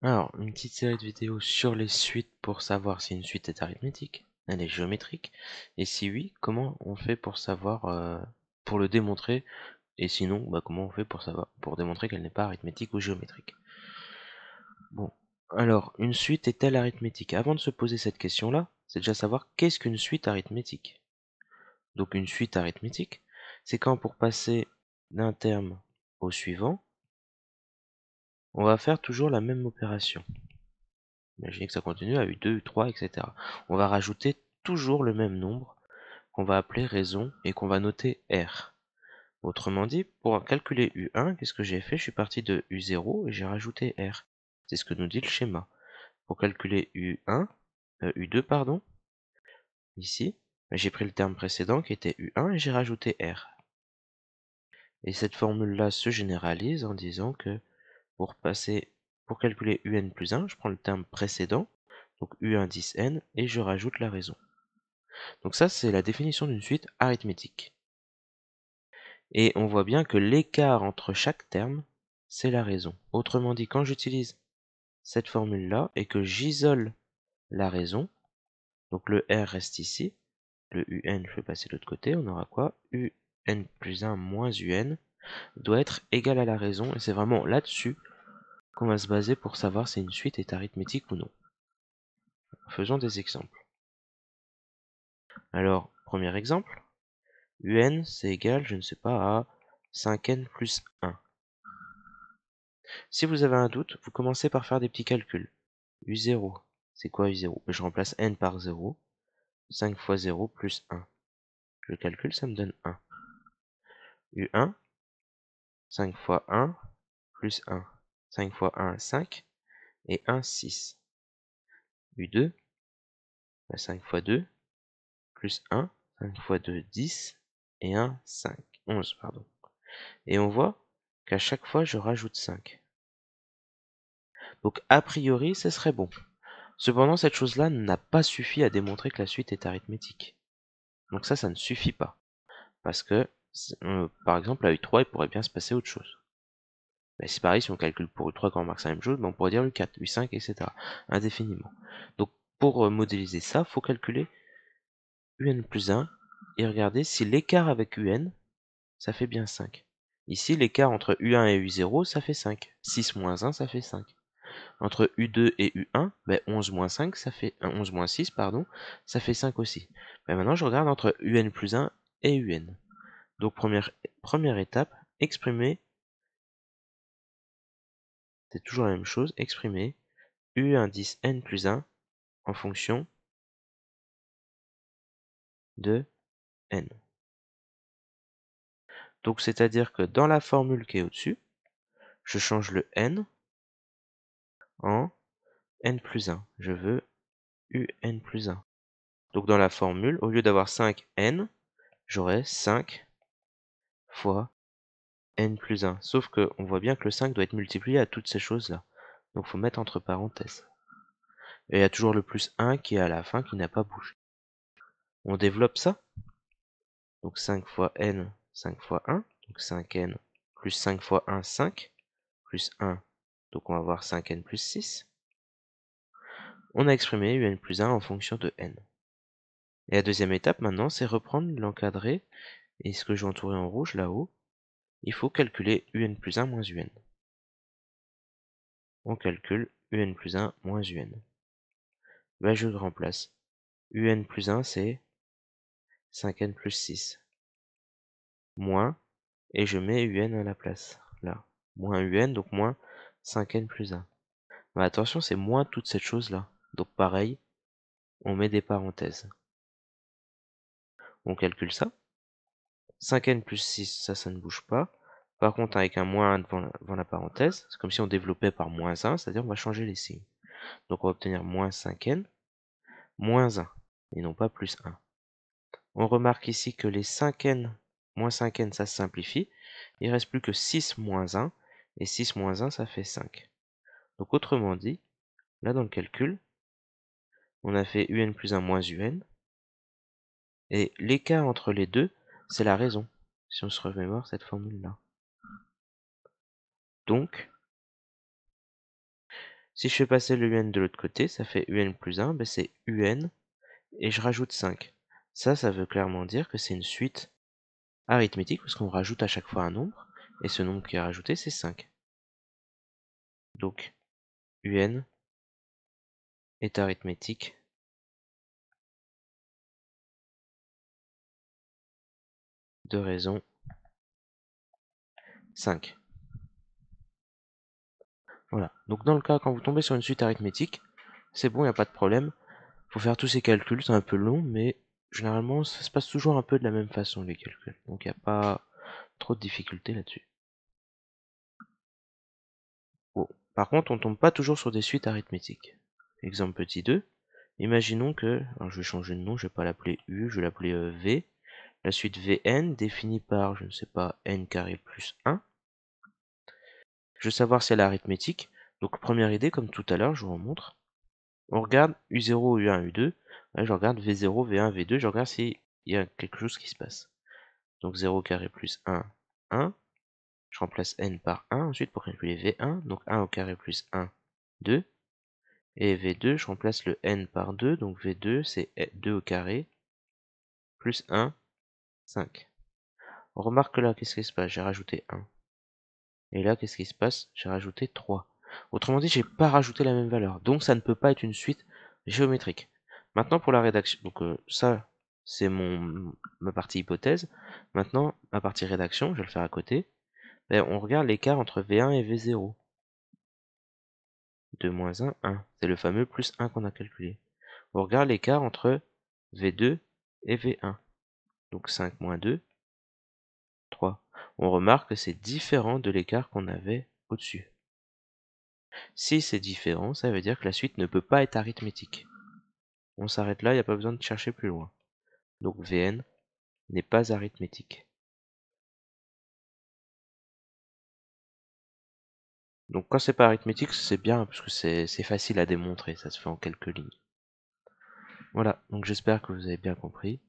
Alors, une petite série de vidéos sur les suites pour savoir si une suite est arithmétique, elle est géométrique, et si oui, comment on fait pour savoir, pour le démontrer, et sinon, comment on fait pour savoir, pour démontrer qu'elle n'est pas arithmétique ou géométrique. Bon, alors, une suite est-elle arithmétique? Avant de se poser cette question-là, c'est déjà savoir qu'est-ce qu'une suite arithmétique. Donc une suite arithmétique, c'est quand pour passer d'un terme au suivant, on va faire toujours la même opération. Imaginez que ça continue à U2, U3, etc. On va rajouter toujours le même nombre qu'on va appeler raison et qu'on va noter R. Autrement dit, pour calculer U1, qu'est-ce que j'ai fait? Je suis parti de U0 et j'ai rajouté R. C'est ce que nous dit le schéma. Pour calculer U1, U2, pardon, ici, j'ai pris le terme précédent qui était U1 et j'ai rajouté R. Et cette formule-là se généralise en disant que pour calculer UN plus 1, je prends le terme précédent, donc U1 10 N, et je rajoute la raison. Donc ça, c'est la définition d'une suite arithmétique. Et on voit bien que l'écart entre chaque terme, c'est la raison. Autrement dit, quand j'utilise cette formule-là et que j'isole la raison, donc le R reste ici, le UN, je vais passer de l'autre côté, on aura quoi? UN plus 1 moins UN doit être égal à la raison, et c'est vraiment là-dessus qu'on va se baser pour savoir si une suite est arithmétique ou non. Faisons des exemples. Alors, premier exemple, UN c'est égal, je ne sais pas, à 5N plus 1. Si vous avez un doute, vous commencez par faire des petits calculs. U0, c'est quoi U0? Je remplace N par 0, 5 fois 0 plus 1. Je calcule, ça me donne 1. U1, 5 fois 1 plus 1. 5 fois 1, 5, et 1, 6. U2, 5 fois 2, plus 1, 5 fois 2, 10, et 1, 5, 11, pardon. Et on voit qu'à chaque fois, je rajoute 5. Donc, a priori, ce serait bon. Cependant, cette chose-là n'a pas suffi à démontrer que la suite est arithmétique. Donc ça ne suffit pas. Parce que, par exemple, à U3, il pourrait bien se passer autre chose. Mais c'est pareil, si on calcule pour U3 qu'on remarque la même chose, on pourrait dire U4, U5, etc. indéfiniment. Donc, pour modéliser ça, il faut calculer UN plus 1 et regarder si l'écart avec UN, ça fait bien 5. Ici, l'écart entre U1 et U0, ça fait 5. 6 moins 1, ça fait 5. Entre U2 et U1, 11 moins 5, ça fait 11 moins 6, pardon, ça fait 5 aussi. Maintenant, je regarde entre UN plus 1 et UN. Donc, première étape, exprimer, c'est toujours la même chose, exprimer U indice N plus 1 en fonction de N. Donc, c'est-à-dire que dans la formule qui est au-dessus, je change le N en N plus 1. Je veux UN plus 1. Donc, dans la formule, au lieu d'avoir 5N, j'aurai 5 fois N plus 1. Sauf qu'on voit bien que le 5 doit être multiplié à toutes ces choses-là. Donc, il faut mettre entre parenthèses. Et il y a toujours le plus 1 qui est à la fin qui n'a pas bougé. On développe ça. Donc 5 fois N, 5 fois 1. Donc 5N plus 5 fois 1, 5. Plus 1. Donc on va avoir 5N plus 6. On a exprimé UN plus 1 en fonction de N. Et la deuxième étape maintenant, c'est reprendre l'encadré. Et ce que j'ai entouré en rouge là-haut, il faut calculer UN plus 1 moins UN. On calcule UN plus 1 moins UN. Je remplace. UN plus 1, c'est 5N plus 6. Moins, et je mets UN à la place. Là. Moins UN, donc moins 5N plus 1. Attention, c'est moins toute cette chose-là. Donc pareil, on met des parenthèses. On calcule ça. 5N plus 6, ça ne bouge pas. Par contre, avec un moins 1 devant la parenthèse, c'est comme si on développait par moins 1, c'est-à-dire on va changer les signes. Donc on va obtenir moins 5N, moins 1, et non pas plus 1. On remarque ici que les 5N, moins 5N, ça se simplifie. Il ne reste plus que 6 moins 1, et 6 moins 1, ça fait 5. Donc autrement dit, là dans le calcul, on a fait UN plus 1 moins UN, et l'écart entre les deux, c'est la raison, si on se remémore cette formule-là. Donc, Si je fais passer le un de l'autre côté, ça fait un plus 1, ben c'est un, et je rajoute 5. Ça veut clairement dire que c'est une suite arithmétique, parce qu'on rajoute à chaque fois un nombre, et ce nombre qui est rajouté, c'est 5. Donc, un est arithmétique de raison 5. Voilà. Donc dans le cas, quand vous tombez sur une suite arithmétique, c'est bon, il n'y a pas de problème. Faut faire tous ces calculs, c'est un peu long, mais généralement, ça se passe toujours un peu de la même façon, les calculs. Donc il n'y a pas trop de difficultés là-dessus. Bon. Par contre, on tombe pas toujours sur des suites arithmétiques. Exemple petit 2. Imaginons que, alors je vais changer de nom, je vais pas l'appeler U, je vais l'appeler V. La suite Vn définie par, je ne sais pas, n carré plus 1. Je veux savoir si elle est arithmétique. Donc première idée, comme tout à l'heure, je vous remontre. On regarde U0, U1, U2. Là, je regarde V0, V1, V2. Je regarde s'il y a quelque chose qui se passe. Donc 0 carré plus 1, 1. Je remplace n par 1 ensuite pour calculer V1. Donc 1 au carré plus 1, 2. Et V2, je remplace le n par 2. Donc V2, c'est 2 au carré plus 1, 5. On remarque que là, qu'est-ce qui se passe? J'ai rajouté 1. Et là, qu'est-ce qui se passe? J'ai rajouté 3. Autrement dit, j'ai pas rajouté la même valeur. Donc ça ne peut pas être une suite géométrique. Maintenant pour la rédaction. Donc ça, c'est ma partie hypothèse. Maintenant, ma partie rédaction, je vais le faire à côté. Et on regarde l'écart entre V1 et V0. 2 moins 1, 1. C'est le fameux plus 1 qu'on a calculé. On regarde l'écart entre V2 et V1. Donc 5 moins 2, 3. On remarque que c'est différent de l'écart qu'on avait au-dessus. Si c'est différent, ça veut dire que la suite ne peut pas être arithmétique. On s'arrête là, il n'y a pas besoin de chercher plus loin. Donc Vn n'est pas arithmétique. Donc quand c'est pas arithmétique, c'est bien, parce que c'est facile à démontrer, ça se fait en quelques lignes. Voilà, donc j'espère que vous avez bien compris.